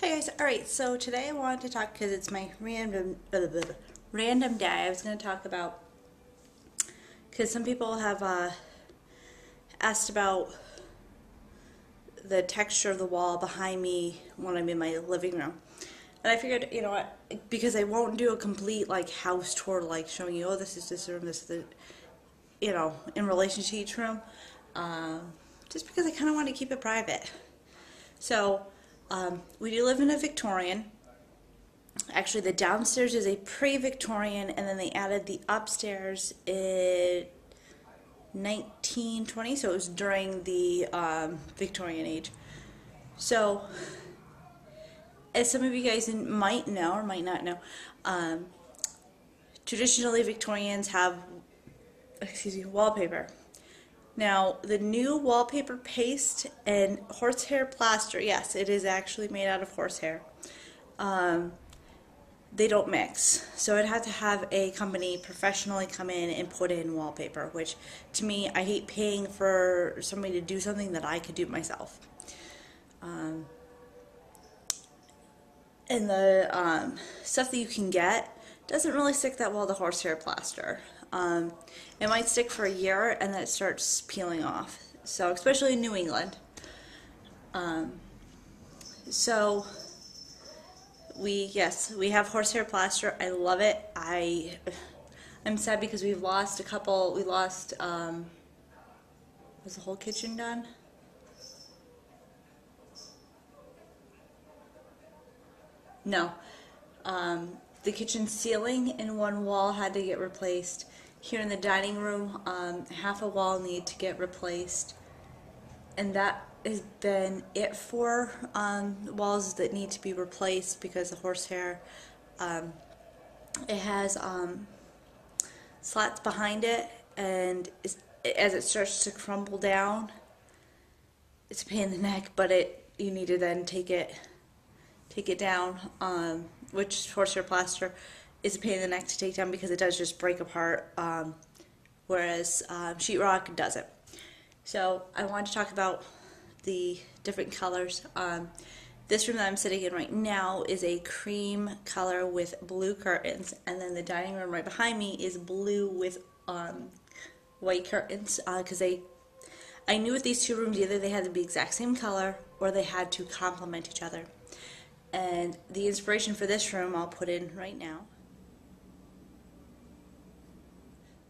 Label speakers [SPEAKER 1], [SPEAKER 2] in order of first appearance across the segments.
[SPEAKER 1] Hi guys, alright, so today I wanted to talk because it's my random day. I was going to talk about, because some people have asked about the texture of the wall behind me when I'm in my living room. And I figured, you know what, because I won't do a complete like house tour, like showing you, oh, this is this room, this is the, you know, in relation to each room, just because I kind of want to keep it private. So, we do live in a Victorian. Actually, the downstairs is a pre-Victorian, and then they added the upstairs in 1920, so it was during the Victorian age. So, as some of you guys might know or might not know, traditionally Victorians have, wallpaper. Now, the new wallpaper paste and horsehair plaster, yes, it is actually made out of horsehair. They don't mix. So I'd have to have a company professionally come in and put in wallpaper, which to me, I hate paying for somebody to do something that I could do myself. And the stuff that you can get doesn't really stick that well to horsehair plaster. It might stick for a year and then it starts peeling off. So, especially in New England. So, we have horsehair plaster. I love it. I'm sad because we've lost a couple. We lost, was the whole kitchen done? No. The kitchen ceiling in one wall had to get replaced. Here in the dining room, half a wall needed to get replaced. And that has been it for walls that need to be replaced because of horsehair. It has slats behind it, and as it starts to crumble down, it's a pain in the neck, but you need to then take it down, which horsehair plaster is a pain in the neck to take down because it does just break apart, whereas sheetrock doesn't. So I wanted to talk about the different colors. This room that I'm sitting in right now is a cream color with blue curtains, and then the dining room right behind me is blue with white curtains, because I knew with these two rooms either they had to be the exact same color or they had to complement each other. And the inspiration for this room I'll put in right now.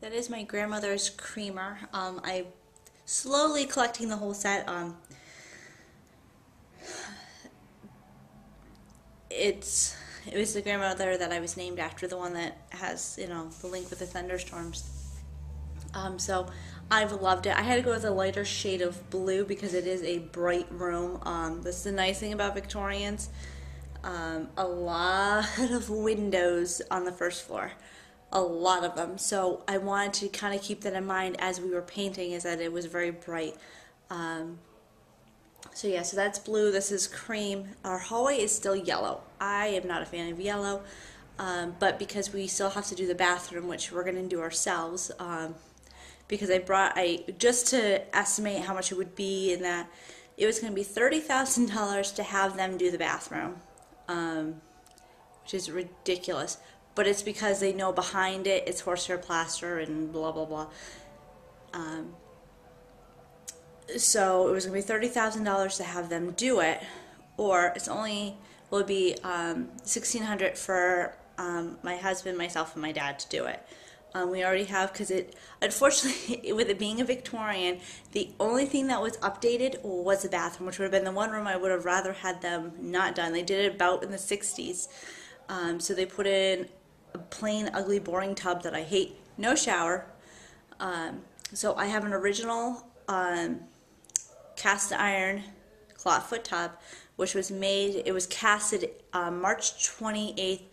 [SPEAKER 1] That is my grandmother's creamer. I'm slowly collecting the whole set. It was the grandmother that I was named after, the one that has, you know, the link with the thunderstorms. So I've loved it. I had to go with a lighter shade of blue because it is a bright room. That's the nice thing about Victorians. A lot of windows on the first floor. A lot of them. So I wanted to kind of keep that in mind as we were painting, is that it was very bright. So yeah, so that's blue. This is cream. Our hallway is still yellow. I am not a fan of yellow, but because we still have to do the bathroom, which we're going to do ourselves, because I just to estimate how much it would be, and that it was going to be $30,000 to have them do the bathroom, which is ridiculous. But it's because they know behind it it's horsehair plaster and blah blah blah. So it was going to be $30,000 to have them do it, or will be $1,600 for my husband, myself, and my dad to do it. We already have, because unfortunately, with it being a Victorian, the only thing that was updated was the bathroom, which would have been the one room I would have rather had them not done. They did it about in the 60s. So they put in a plain, ugly, boring tub that I hate. No shower. So I have an original cast iron clawfoot tub, which was made, it was casted March 28th,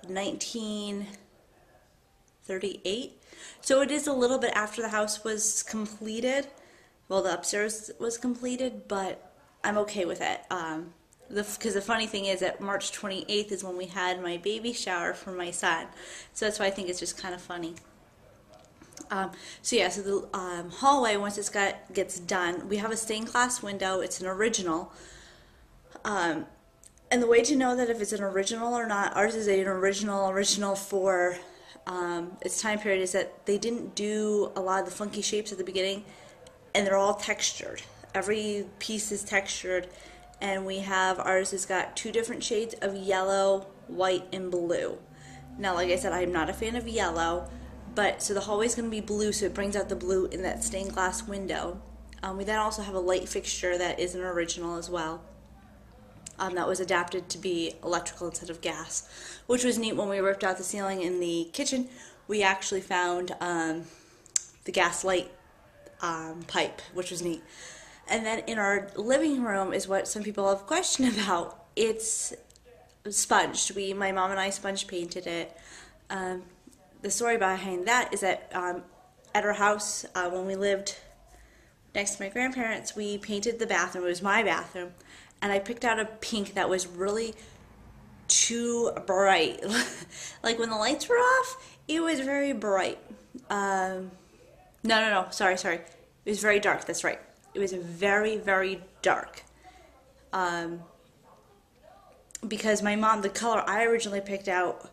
[SPEAKER 1] 1938. So it is a little bit after the house was completed. Well, the upstairs was completed, but I'm okay with it. Because the funny thing is that March 28th is when we had my baby shower for my son. So that's why I think it's just kind of funny. So the hallway, once gets done, we have a stained glass window. It's an original. And the way to know that if it's an original or not, ours is an original for its time period, is that they didn't do a lot of the funky shapes at the beginning, and they're all textured. Every piece is textured, and we have, ours has got 2 different shades of yellow, white, and blue. Now, like I said, I'm not a fan of yellow, but so the hallway's going to be blue, so it brings out the blue in that stained glass window. We then also have a light fixture that is an original as well. That was adapted to be electrical instead of gas, which was neat. When we ripped out the ceiling in the kitchen, we actually found the gas light pipe, which was neat. And then in our living room is what some people have questioned about. It's sponged. My mom and I sponge painted it. The story behind that is that at our house, when we lived next to my grandparents, we painted the bathroom. It was my bathroom. And I picked out a pink that was really too bright. Like when the lights were off, it was very bright. No, sorry. It was very dark, that's right. It was very, very dark. Because my mom, the color I originally picked out,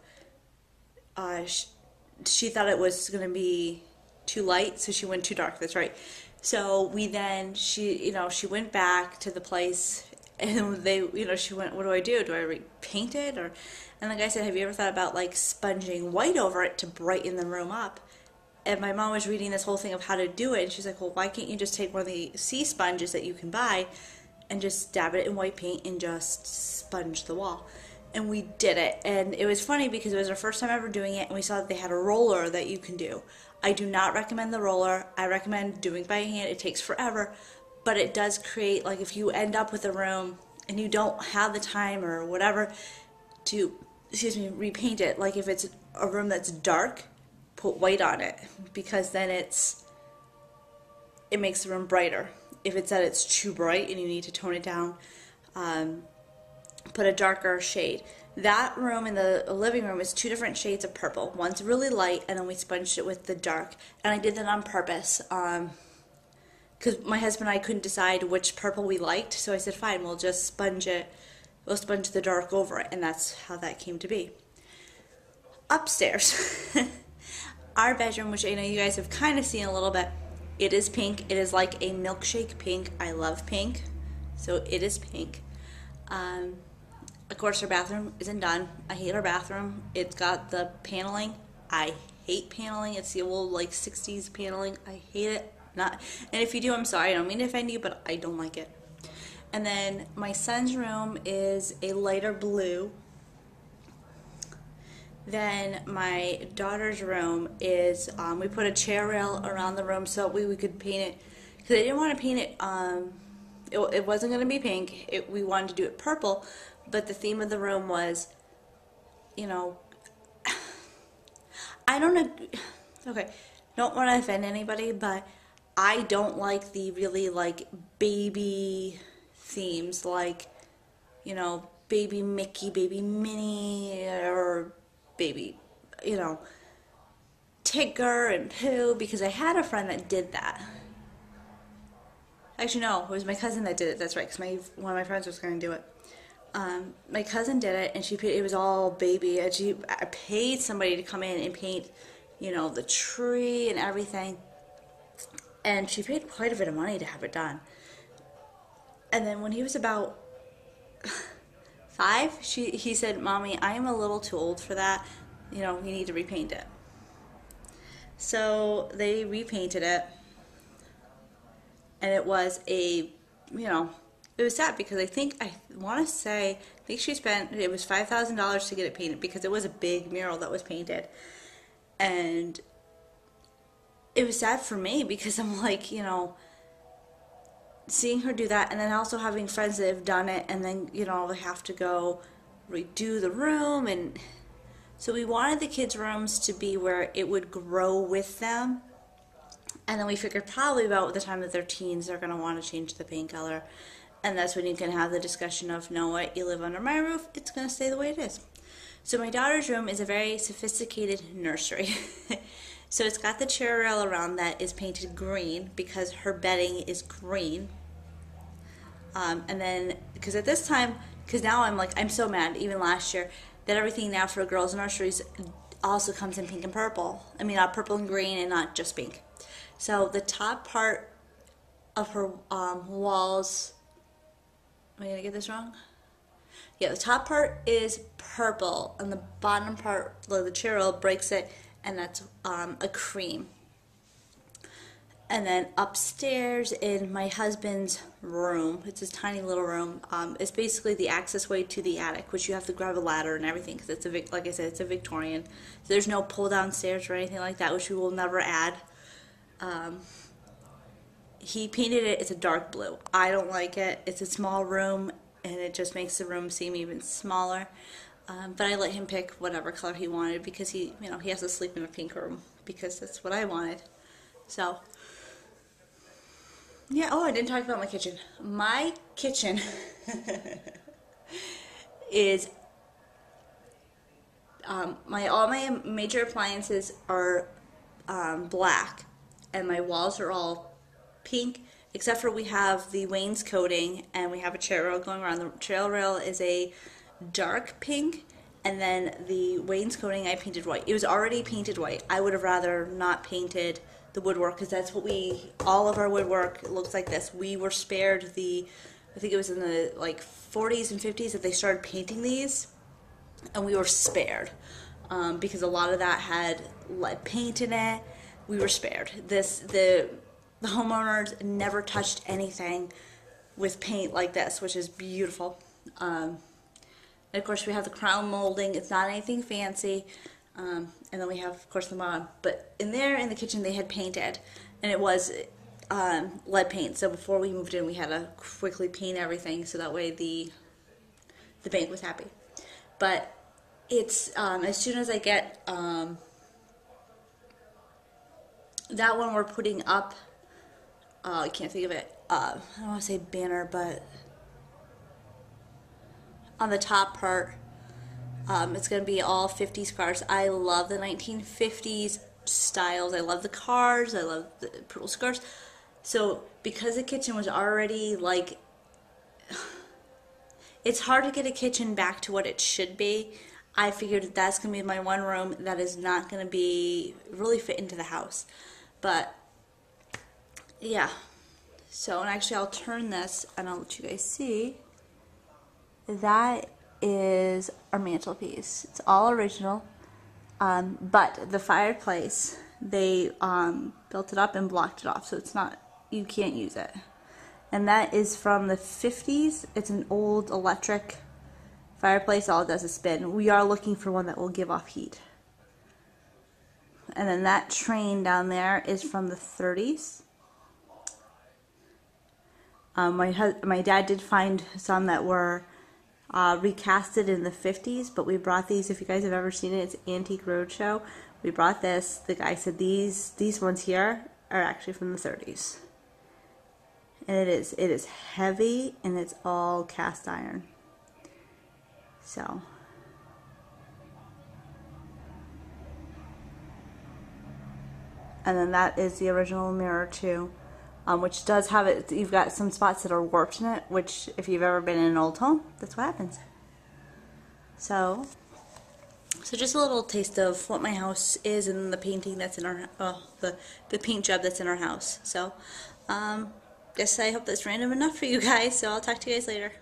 [SPEAKER 1] she thought it was going to be too light, so she went too dark, that's right. So she went back to the place, and she went, what do I do? Do I repaint it? And the guy said, have you ever thought about like sponging white over it to brighten the room up? And my mom was reading this whole thing of how to do it, and she's like, well, why can't you just take one of the sea sponges that you can buy and just dab it in white paint and just sponge the wall? And we did it, and it was funny because it was our first time ever doing it, and we saw that they had a roller that you can do. I do not recommend the roller. I recommend doing it by hand. It takes forever, but it does create, like, if you end up with a room and you don't have the time or whatever to, repaint it, like if it's a room that's dark, put white on it, because then it makes the room brighter. If it's that it's too bright and you need to tone it down, put a darker shade. That room in the living room is 2 different shades of purple. One's really light, and then we sponged it with the dark. And I did that on purpose because my husband and I couldn't decide which purple we liked. So I said, fine, we'll just sponge it. We'll sponge the dark over it, and that's how that came to be. Upstairs, our bedroom, which I know you guys have kind of seen a little bit, it is pink. It is like a milkshake pink. I love pink, so it is pink. Of course, our bathroom isn't done. I hate our bathroom. It's got the paneling. I hate paneling. It's the old like 60s paneling. I hate it. And if you do, I'm sorry. I don't mean to offend you, but I don't like it. And then my son's room is a lighter blue. Then my daughter's room is, we put a chair rail around the room so we could paint it, because I didn't want to paint it, it wasn't going to be pink. We wanted to do it purple, but the theme of the room was, I don't know, okay, don't want to offend anybody, but I don't like the really like baby themes, like, baby Mickey, baby Minnie, or baby, Tigger and Pooh, because I had a friend that did that. Actually, no, it was my cousin that did it. That's right, because one of my friends was going to do it. My cousin did it, and it was all baby, and I paid somebody to come in and paint, the tree and everything, and she paid quite a bit of money to have it done. And then when he was about 5, he said, Mommy, I am a little too old for that. You need to repaint it. So they repainted it. And it was it was sad because I think she spent, it was $5,000 to get it painted, because it was a big mural that was painted. And it was sad for me because I'm like, seeing her do that, and then also having friends that have done it, and then they have to go redo the room. And so we wanted the kids' rooms to be where it would grow with them, and then we figured probably about the time that they're teens they're going to want to change the paint color, and that's when you can have the discussion of, know what, you live under my roof, it's going to stay the way it is. So my daughter's room is a very sophisticated nursery. So it's got the chair rail around that is painted green because her bedding is green. And then, because at this time, because now I'm so mad, even last year, that everything now for girls' nurseries also comes in pink and purple. I mean, not purple and green and not just pink. So the top part of her walls, am I going to get this wrong? Yeah, the top part is purple, and the bottom part, the material breaks it, and that's a cream. And then upstairs in my husband's room, it's his tiny little room, it's basically the access way to the attic, which you have to grab a ladder and everything, because it's like I said, it's a Victorian. So there's no pull down stairs or anything like that, which we will never add. He painted it, it's a dark blue. I don't like it. It's a small room, and it just makes the room seem even smaller. But I let him pick whatever color he wanted, because he has to sleep in a pink room, because that's what I wanted. So, yeah, oh, I didn't talk about my kitchen. My kitchen is, all my major appliances are black, and my walls are all pink, except for we have the wainscoting, and we have a chair rail going around. The chair rail is a dark pink, and then the wainscoting I painted white. It was already painted white. I would have rather not painted the woodwork, because that's what all of our woodwork looks like this. We were spared I think it was in the 40s and 50s that they started painting these, and we were spared because a lot of that had lead paint in it. We were spared. The homeowners never touched anything with paint like this, which is beautiful. And of course we have the crown molding. It's not anything fancy. And then we have, of course, the bottom. But in the kitchen, they had painted, and it was lead paint. So before we moved in, we had to quickly paint everything so that way the bank was happy. But it's as soon as I get that one we're putting up. I can't think of it. I don't want to say banner, but on the top part. It's going to be all 50s cars. I love the 1950s styles. I love the cars. I love the purple cars. So because the kitchen was already it's hard to get a kitchen back to what it should be. I figured that's going to be my one room that is not going to be really fit into the house. But yeah. So, and actually I'll turn this and I'll let you guys see. That is our mantelpiece. It's all original, but the fireplace, they built it up and blocked it off, so it's not, you can't use it. And that is from the 50s. It's an old electric fireplace. All it does is spin. We are looking for one that will give off heat. And then that train down there is from the 30s. My dad did find some that were recasted in the 50s, but we brought these. If you guys have ever seen it, it's Antique Roadshow. We brought this. The guy said these ones here are actually from the 30s, and it is heavy, and it's all cast iron. So, and then that is the original mirror too. Which does have it, you've got some spots that are warped in it, which if you've ever been in an old home, that's what happens. So just a little taste of what my house is and the painting that's in our, the paint job that's in our house. So, guess I hope that's random enough for you guys, so I'll talk to you guys later.